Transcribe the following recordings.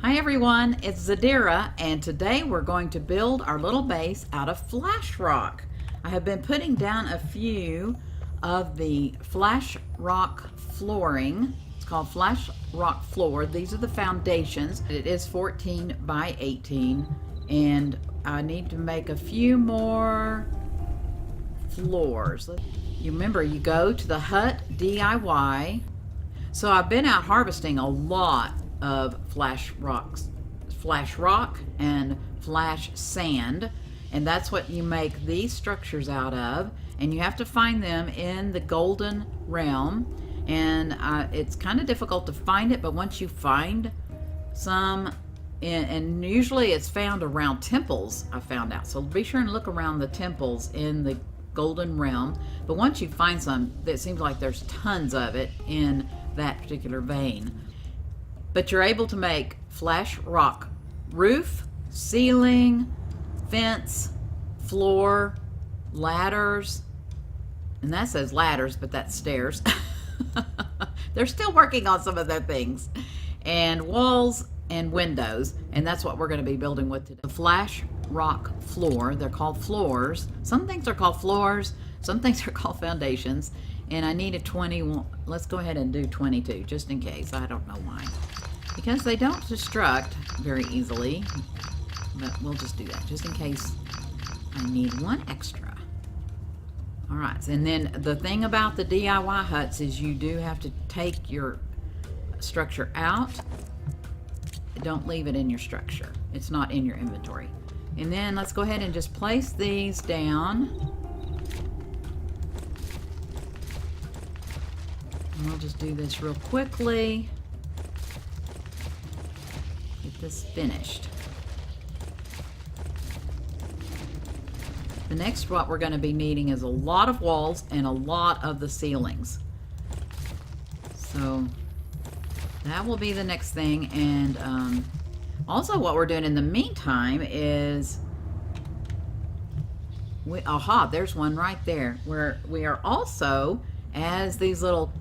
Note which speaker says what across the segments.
Speaker 1: Hi everyone, it's Zadira, and today we're going to build our little base out of flash rock. I have been putting down a few of the flash rock flooring. It's called flash rock floor. These are the foundations. It is 14 by 18, and I need to make a few more floors. You remember, you go to the hut DIY. So I've been out harvesting a lot of flash rock and flash sand, and that's what you make these structures out of, and you have to find them in the golden realm, and it's kind of difficult to find it, but once you find some, and usually it's found around temples, I found out, so be sure and look around the temples in the golden realm. But once you find some, it seems like there's tons of it in that particular vein. But you're able to make flash rock roof, ceiling, fence, floor, ladders, and that says ladders, but that's stairs. They're still working on some of their things, and walls and windows, and that's what we're going to be building with today. The flash rock floor, they're called floors. Some things are called floors, some things are called foundations, and I need a 21. Let's go ahead and do 22 just in case. I don't know why, because they don't destruct very easily, but we'll just do that just in case I need one extra. All right, and then the thing about the DIY huts is you do have to take your structure out. Don't leave it in your structure. It's not in your inventory. And then let's go ahead and just place these down. And we'll just do this real quickly. Get this finished. The next, what we're going to be needing is a lot of walls and a lot of the ceilings. So that will be the next thing. And also what we're doing in the meantime is there's one right there, where we are also, as these little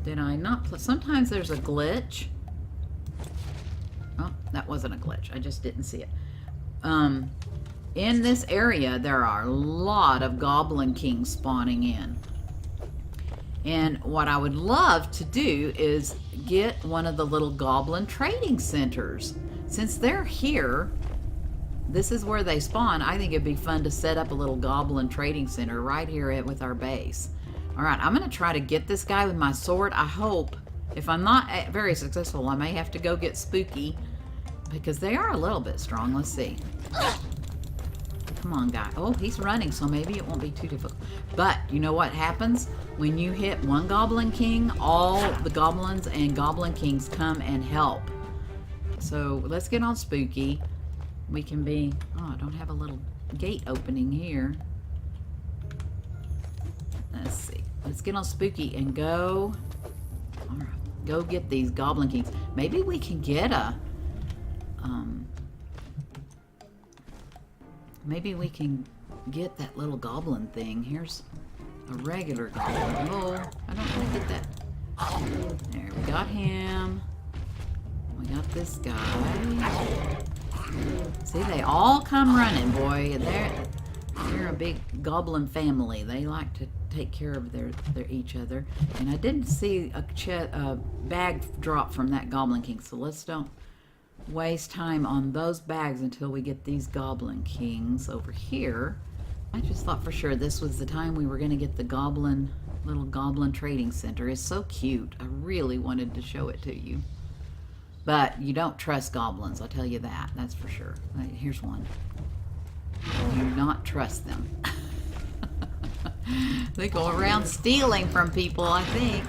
Speaker 1: did I not sometimes there's a glitch. Oh, that wasn't a glitch, I just didn't see it. In this area there are a lot of goblin kings spawning in. And what I would love to do is get one of the little goblin trading centers. Since they're here, this is where they spawn, I think it'd be fun to set up a little goblin trading center right here with our base. All right, I'm gonna try to get this guy with my sword. I hope, if I'm not very successful, I may have to go get Spooky, because they are a little bit strong. Let's see. Come on, guy. Oh, he's running, so maybe it won't be too difficult. But you know what happens? When you hit one Goblin King, all the goblins and Goblin Kings come and help. So let's get on Spooky. We can be... Oh, I don't have a little gate opening here. Let's see. Let's get on Spooky and go... All right, go get these Goblin Kings. Maybe we can get a... maybe we can get that little goblin thing. Here's a regular goblin. Oh, I don't want to get that. There, we got him. We got this guy. See, they all come running, boy. They're a big goblin family. They like to take care of their each other. And I didn't see a bag drop from that Goblin King, so let's don't waste time on those bags until we get these Goblin Kings over here. I just thought for sure this was the time we were going to get the little goblin trading center. It's so cute. I really wanted to show it to you. But you don't trust goblins, I'll tell you that. That's for sure. Here's one. Do not trust them. They go around stealing from people, I think.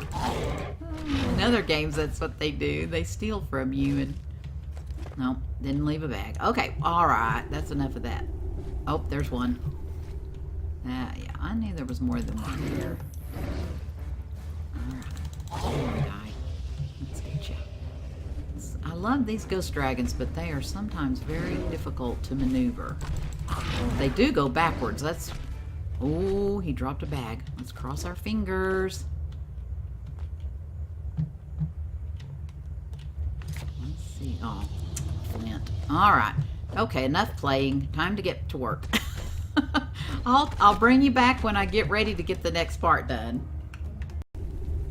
Speaker 1: In other games, that's what they do. They steal from you and... No, didn't leave a bag. Okay, all right. That's enough of that. Oh, there's one. Yeah, I knew there was more than one here. All right. Come on, guy. Let's get you. I love these ghost dragons, but they are sometimes very difficult to maneuver. They do go backwards. That's... Oh, he dropped a bag. Let's cross our fingers. Oh, flint. All right. Okay, enough playing. Time to get to work. I'll bring you back when I get ready to get the next part done.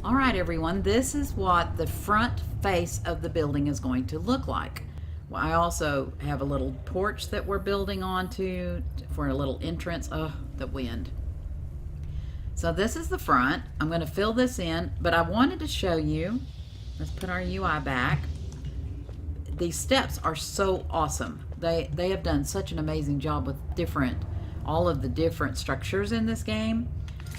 Speaker 1: All right, everyone. This is what the front face of the building is going to look like. Well, I also have a little porch that we're building onto for a little entrance. Oh, the wind. So this is the front. I'm going to fill this in, but I wanted to show you. Let's put our UI back. These steps are so awesome. They have done such an amazing job with all of the different structures in this game.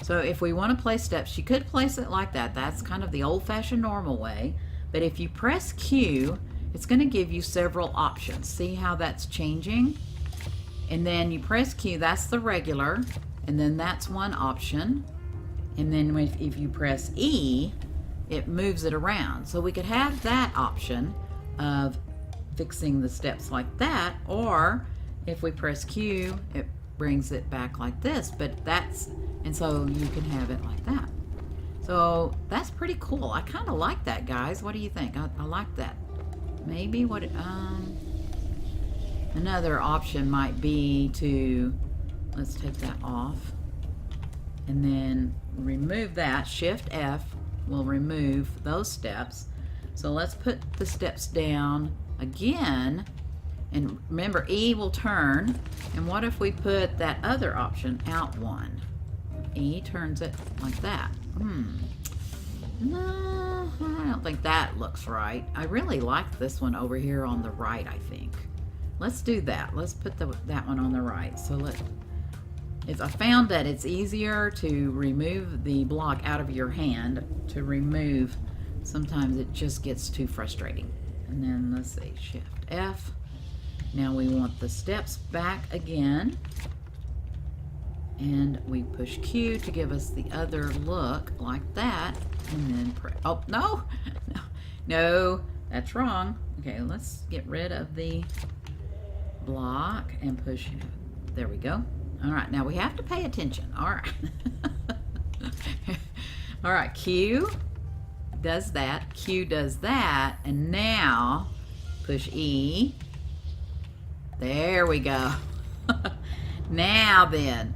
Speaker 1: So if we want to place steps, you could place it like that. That's kind of the old-fashioned normal way. But if you press Q, it's going to give you several options. See how that's changing? And then you press Q, that's the regular, and then that's one option. And then if you press E, it moves it around. So we could have that option of fixing the steps like that, or if we press Q, it brings it back like this. And so you can have it like that. So that's pretty cool. I kind of like that, guys. What do you think? I like that. Maybe another option might be to, let's take that off and then remove that. Shift F will remove those steps. So let's put the steps down again, and remember E will turn. And what if we put that other option out one? E turns it like that. No, I don't think that looks right. I really like this one over here on the right, I think. Let's do that. Let's put that one on the right. So I found that it's easier to remove the block out of your hand to remove. Sometimes it just gets too frustrating. And then let's see, Shift F. Now we want the steps back again. And we push Q to give us the other look like that. And then oh, no, that's wrong. Okay, let's get rid of the block and push. There we go. All right, now we have to pay attention. All right. All right, Q does that. Q does that. And now push E. There we go. Now then,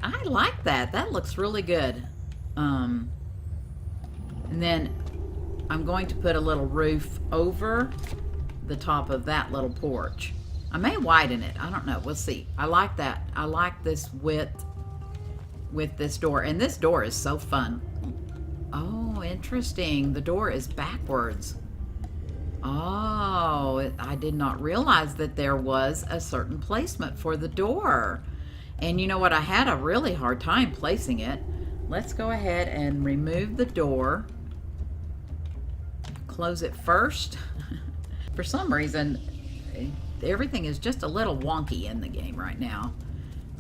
Speaker 1: I like that. That looks really good. And then I'm going to put a little roof over the top of that little porch. I may widen it. I don't know. We'll see. I like that. I like this width with this door. And this door is so fun. Oh, interesting. The door is backwards. Oh, I did not realize that there was a certain placement for the door. And you know what? I had a really hard time placing it. Let's go ahead and remove the door. Close it first. For some reason, everything is just a little wonky in the game right now.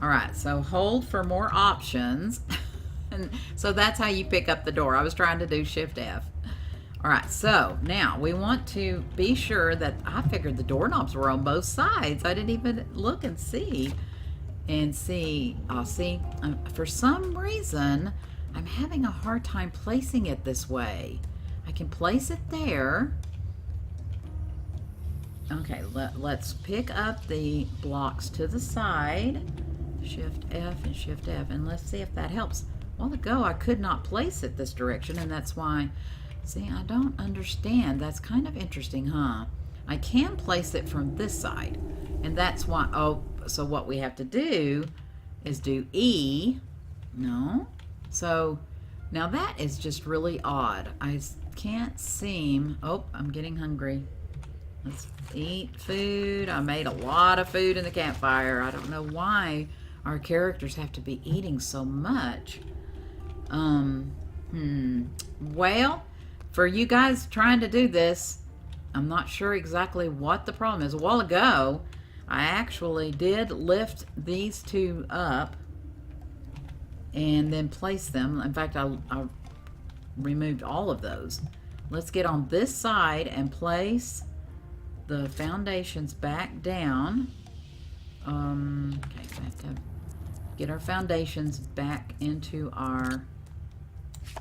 Speaker 1: All right, so hold for more options. And so that's how you pick up the door. I was trying to do Shift F. All right, so now we want to be sure that I figured the doorknobs were on both sides. I didn't even look and see. For some reason, I'm having a hard time placing it this way. I can place it there. Okay, let's pick up the blocks to the side. Shift F and Shift F, and let's see if that helps. A while ago, I could not place it this direction, and that's why, see, I don't understand. That's kind of interesting, huh? I can place it from this side, and that's why, oh, so what we have to do is do E. No. So now that is just really odd. I can't seem, oh, I'm getting hungry. Let's eat food. I made a lot of food in the campfire. I don't know why our characters have to be eating so much. Well, for you guys trying to do this, I'm not sure exactly what the problem is. A while ago, I actually did lift these two up and then place them. In fact, I removed all of those. Let's get on this side and place the foundations back down. Okay, we have to get our foundations back into our,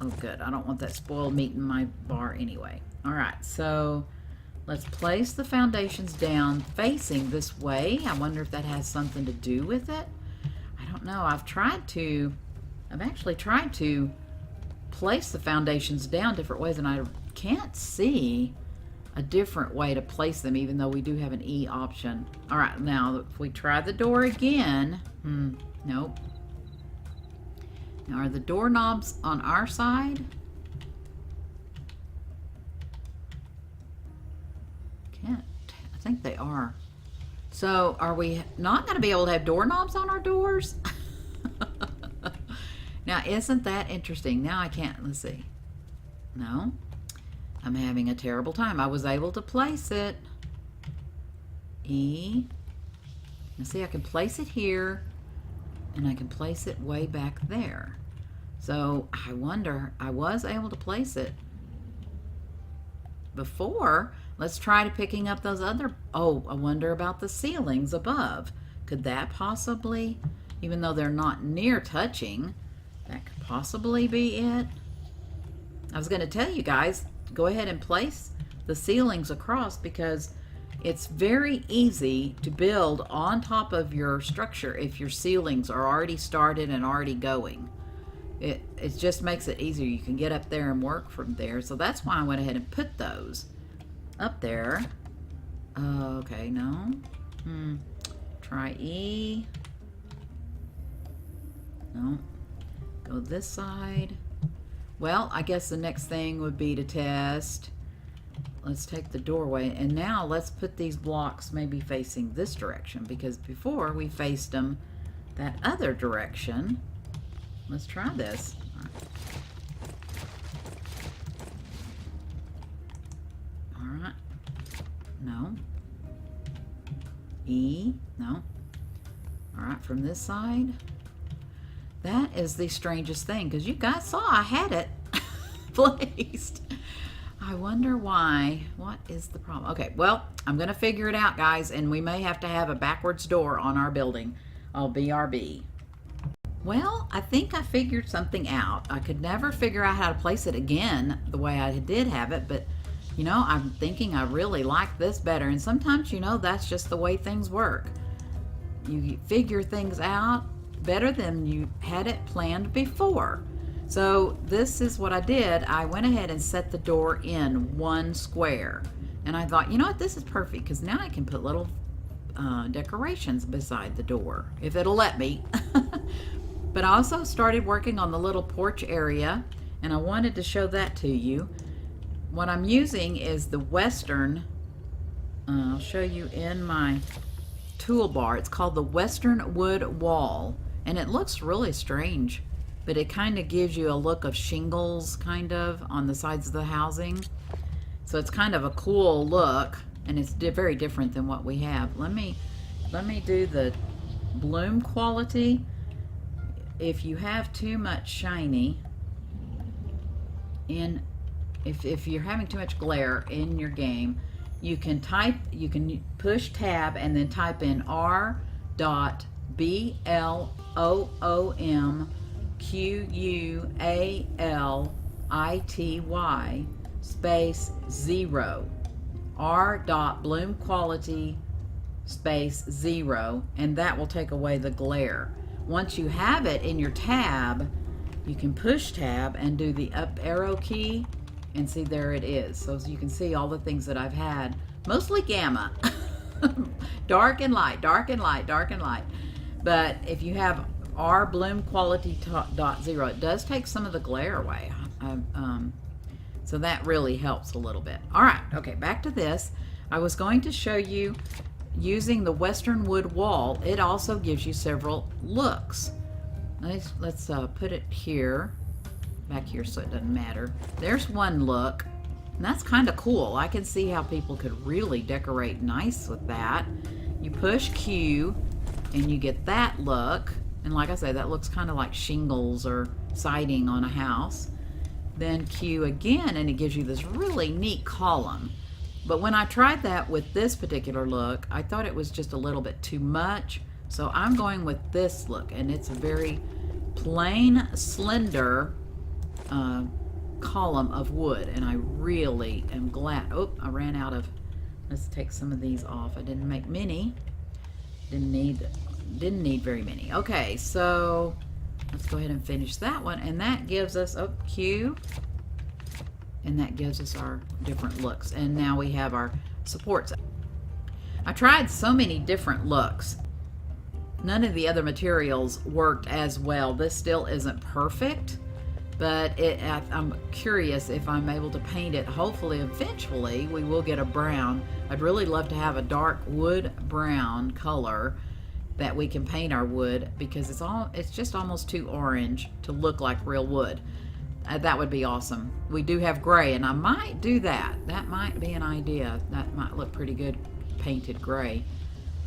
Speaker 1: oh good, I don't want that spoiled meat in my bar anyway. All right, so Let's place the foundations down facing this way. I wonder if that has something to do with it. I don't know. I've actually tried to place the foundations down different ways, and I can't see a different way to place them, even though we do have an E option. All right, now if we try the door again, nope. Now, are the doorknobs on our side? I think they are. So are we not going to be able to have doorknobs on our doors? Now, isn't that interesting? Now I can't, let's see. No, I'm having a terrible time. I was able to place it. E. Now see, I can place it here, and I can place it way back there. So I wonder, I was able to place it before. Let's try to picking up those other, oh, I wonder about the ceilings above. Could that possibly, even though they're not near touching, that could possibly be it? I was going to tell you guys, go ahead and place the ceilings across, because it's very easy to build on top of your structure if your ceilings are already started and already going. It just makes it easier. You can get up there and work from there. So that's why I went ahead and put those up there. Okay, no. Try E. No. Go this side. Well, I guess the next thing would be to test. Let's take the doorway, and now let's put these blocks maybe facing this direction, because before we faced them that other direction. Let's try this. All right. No. E. No. All right, from this side. That is the strangest thing, because you guys saw I had it placed. I wonder why. What is the problem? Okay, well, I'm going to figure it out, guys, and we may have to have a backwards door on our building. Oh, BRB. Well, I think I figured something out. I could never figure out how to place it again the way I did have it, but, you know, I'm thinking I really like this better, and sometimes, you know, that's just the way things work. You figure things out better than you had it planned before. So this is what I did. I went ahead and set the door in one square, and I thought, you know what, this is perfect, because now I can put little decorations beside the door if it'll let me. But I also started working on the little porch area, and I wanted to show that to you. What I'm using is the Western, I'll show you in my toolbar. It's called the Western Wood Wall, and it looks really strange, but it kind of gives you a look of shingles kind of on the sides of the housing. So it's kind of a cool look, and it's very different than what we have. Let me do the bloom quality. If you have too much shiny in, if you're having too much glare in your game, you can push tab and then type in r.bloomquality space 0, r.bloom quality space 0, and that will take away the glare. Once you have it in your tab, you can push tab and do the up arrow key, and see, there it is. So as you can see, all the things that I've had, mostly gamma, dark and light, dark and light, dark and light. But if you have R bloom quality .0, it does take some of the glare away. So that really helps a little bit. All right, okay, back to this. I was going to show you using the Western Wood Wall. It also gives you several looks. Let's put it here, back here, so it doesn't matter. There's one look, and that's kind of cool. I can see how people could really decorate nice with that. You push Q and you get that look, and like I say, that looks kind of like shingles or siding on a house. Then Q again, and it gives you this really neat column. But when I tried that with this particular look, I thought it was just a little bit too much. So I'm going with this look, and it's a very plain, slender column of wood, and I really am glad. Oh, I ran out of Let's take some of these off. I didn't make many. Didn't need very many. Okay, so let's go ahead and finish that one, and that gives us a cube, and that gives us our different looks. And now we have our supports. I tried so many different looks. None of the other materials worked as well. This still isn't perfect, but I'm curious if I'm able to paint it. Hopefully, eventually, we will get a brown. I'd really love to have a dark wood brown color that we can paint our wood, because it's just almost too orange to look like real wood. That would be awesome. We do have gray, and I might do that. That might be an idea. That might look pretty good painted gray.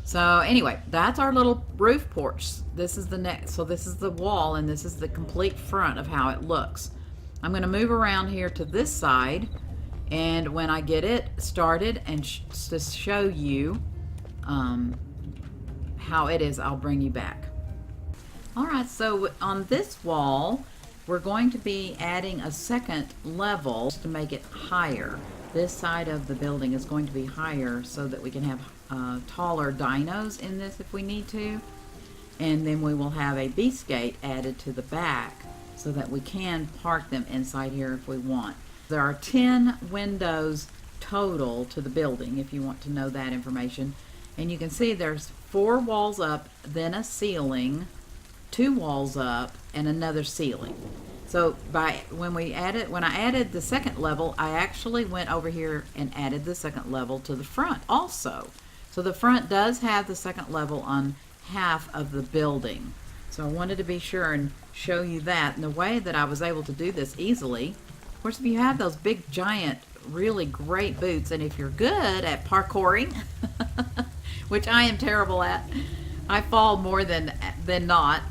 Speaker 1: So anyway, that's our little roof porch. This is the next, so this is the wall, and this is the complete front of how it looks. I'm going to move around here to this side, and when I get it started and to show you how it is, I'll bring you back. Alright, so on this wall, we're going to be adding a second level to make it higher. This side of the building is going to be higher so that we can have taller dinos in this if we need to. And then we will have a beast gate added to the back so that we can park them inside here if we want. There are 10 windows total to the building, if you want to know that information. And you can see there's 4 walls up, then a ceiling, 2 walls up, and another ceiling. So when I added the second level, I actually went over here and added the second level to the front also. So the front does have the second level on half of the building. So I wanted to be sure and show you that. And the way that I was able to do this easily, of course, if you have those big, giant, really great boots, and if you're good at parkouring, which I am terrible at, I fall more than not.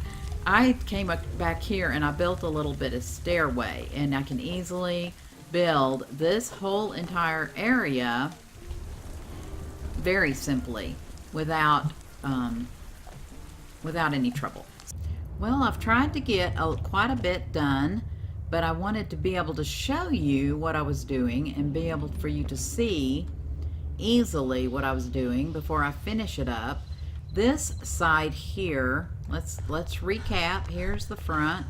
Speaker 1: I came back here and I built a little bit of stairway, and I can easily build this whole entire area very simply without any trouble. Well, I've tried to get quite a bit done, but I wanted to be able to show you what I was doing and be able for you to see easily what I was doing before I finish it up. This side here, let's recap. Here's the front,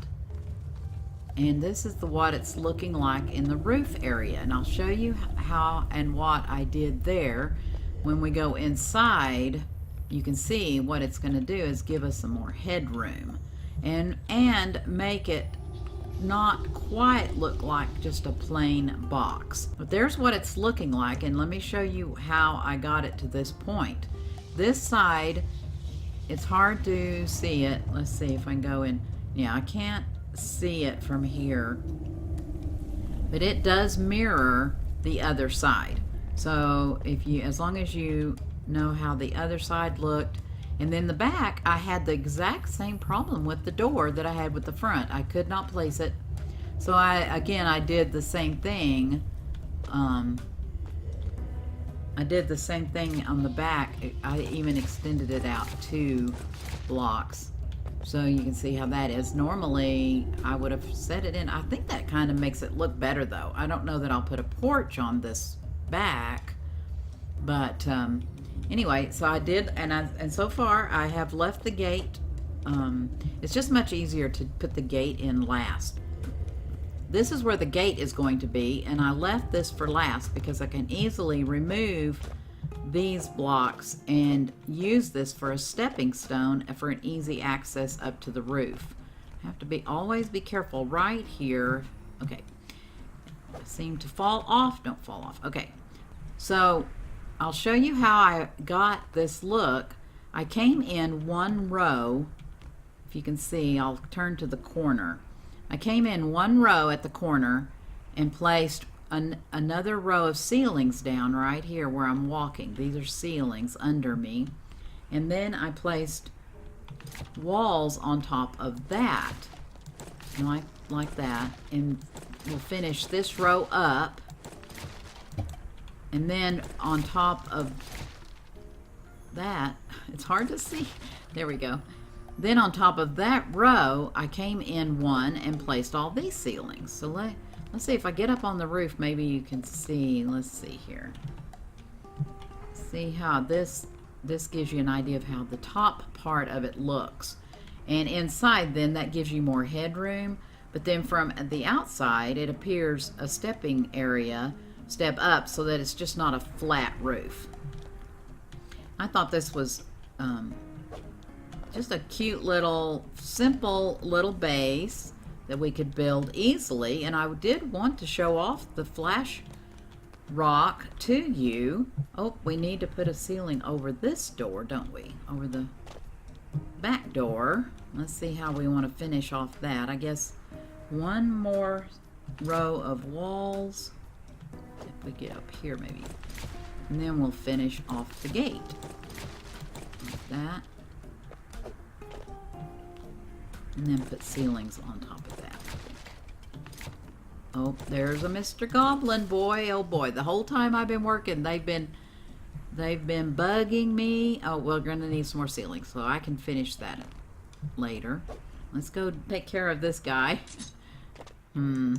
Speaker 1: and this is what it's looking like in the roof area, and I'll show you how and what I did there. When we go inside, you can see what it's going to do is give us some more headroom and make it not quite look like just a plain box. But there's what it's looking like, and let me show you how I got it to this point. This side, it's hard to see it. Let's see if I can go in. Yeah, I can't see it from here, but it does mirror the other side. So as long as you know how the other side looked, and then the back, I had the exact same problem with the door that I had with the front. I could not place it. So I did the same thing. I did the same thing on the back. I even extended it out 2 blocks. So you can see how that is. Normally, I would have set it in. I think that kind of makes it look better, though. I don't know that I'll put a porch on this back. But anyway, so I did, and so far I have left the gate. It's just much easier to put the gate in last. This is where the gate is going to be, and I left this for last because I can easily remove these blocks and use this for a stepping stone for an easy access up to the roof. I have to always be careful right here. Okay, seem to fall off. Don't fall off. Okay, so I'll show you how I got this look. I came in 1 row. If you can see, I'll turn to the corner. I came in 1 row at the corner and placed another row of ceilings down right here where I'm walking. These are ceilings under me. And then I placed walls on top of that, like that. And we'll finish this row up. And then on top of that, it's hard to see. There we go. Then on top of that row, I came in 1 and placed all these ceilings. So let's see if I get up on the roof, maybe you can see. Let's see here. See how this gives you an idea of how the top part of it looks. And inside then that gives you more headroom, but then from the outside it appears a stepping area, step up, so that it's just not a flat roof. I thought this was just a cute little, simple little base that we could build easily, and I did want to show off the flash rock to you. Oh, we need to put a ceiling over this door, don't we? Over the back door. Let's see how we want to finish off that. I guess one more row of walls, if we get up here maybe, and then we'll finish off the gate like that, and then put ceilings on top of that. Oh, there's a Mr. Goblin boy. Oh boy, the whole time I've been working, they've been bugging me. Oh, we're gonna need some more ceilings, so I can finish that later. Let's go take care of this guy. You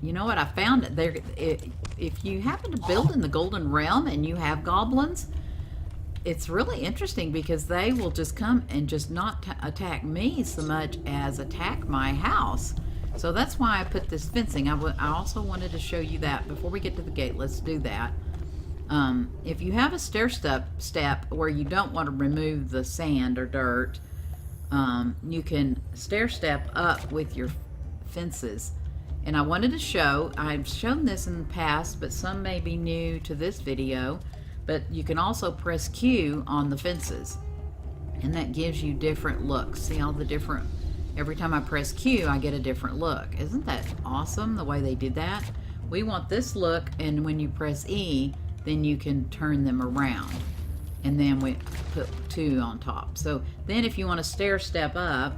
Speaker 1: know what I found? There, if you happen to build in the Golden Realm and you have goblins, it's really interesting because they will just come and just not attack me so much as attack my house. So that's why I put this fencing. I also wanted to show you that before we get to the gate. Let's do that. If you have a stair step where you don't want to remove the sand or dirt, you can stair step up with your fences. And I wanted to show, I've shown this in the past, but some may be new to this video, but you can also press Q on the fences, and that gives you different looks. See all the different, every time I press Q, I get a different look. Isn't that awesome the way they did that? We want this look, and when you press E, then you can turn them around. And then we put 2 on top. So then if you want to stair step up,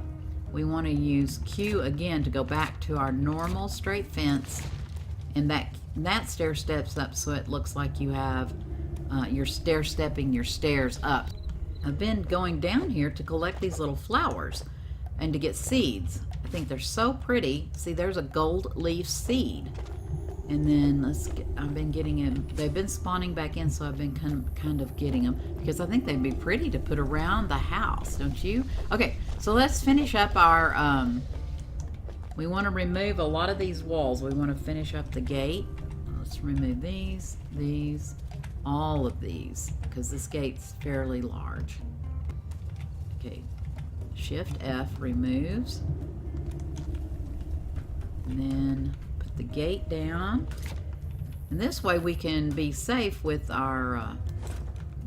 Speaker 1: we want to use Q again to go back to our normal straight fence, and that stair steps up so it looks like you have you're stair stepping your stairs up. I've been going down here to collect these little flowers and to get seeds. I think they're so pretty. See, there's a gold leaf seed. And then I've been getting them. They've been spawning back in, so I've been kind of getting them because I think they'd be pretty to put around the house, don't you? Okay, so let's finish up our, we want to remove a lot of these walls. We want to finish up the gate. Let's remove these, all of these, because this gate's fairly large. Okay, Shift F removes. And then the gate down, and this way we can be safe with our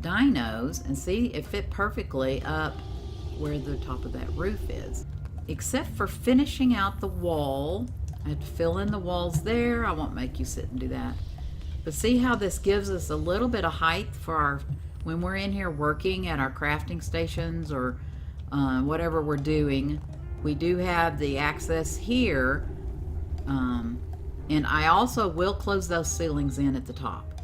Speaker 1: dinos and see it fit perfectly up where the top of that roof is, except for finishing out the wall. I have to fill in the walls there. I won't make you sit and do that, but see how this gives us a little bit of height for our, when we're in here working at our crafting stations or whatever we're doing. We do have the access here. And I also will close those ceilings in at the top.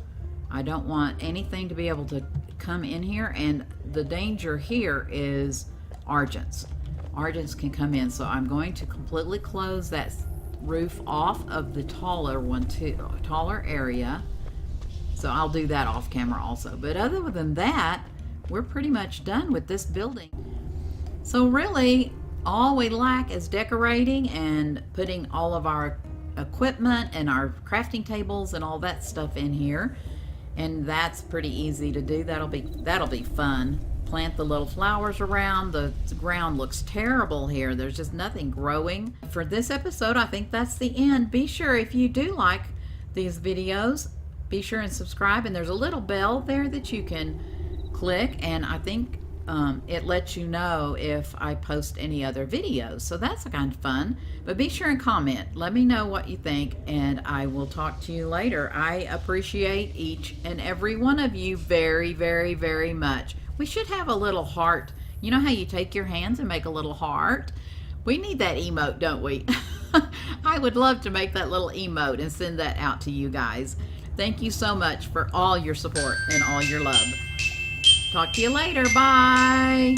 Speaker 1: I don't want anything to be able to come in here, and the danger here is Argents. Argents can come in, so I'm going to completely close that roof off of the taller area. So I'll do that off camera also. But other than that, we're pretty much done with this building. So really, all we lack is decorating and putting all of our equipment and our crafting tables and all that stuff in here, and that's pretty easy to do. That'll be fun. Plant the little flowers around. The ground looks terrible here. There's just nothing growing. For this episode, I think that's the end. Be sure, if you do like these videos, be sure and subscribe, and there's a little bell there that you can click, and I think it lets you know if I post any other videos, so that's kind of fun. But be sure and comment. Let me know what you think, and I will talk to you later. I appreciate each and every one of you very, very, very much. We should have a little heart. You know how you take your hands and make a little heart? We need that emote, don't we? I would love to make that little emote and send that out to you guys. Thank you so much for all your support and all your love. Talk to you later. Bye.